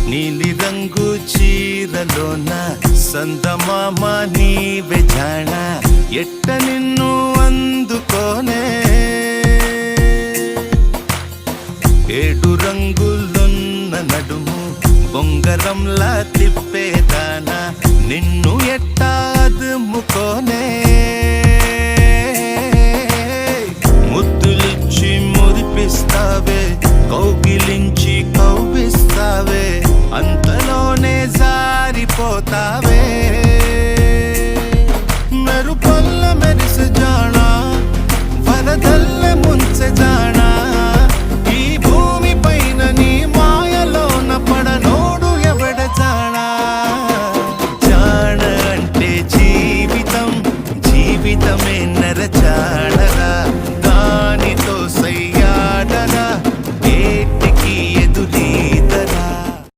నీలి రంగు చీరలోన సందమామ నీవే జాణ ఎట్ట నిన్ను అందుకోనే ఏడు రంగులున్న నడుము బొంగరంలా తిప్పేదానా నిన్ను ఎట్టా అదుముకోనే ముద్దులిచ్చి మురిపిస్తావే కౌగిలించి కౌగిస్తావే అంతలోనే జారిపోతావే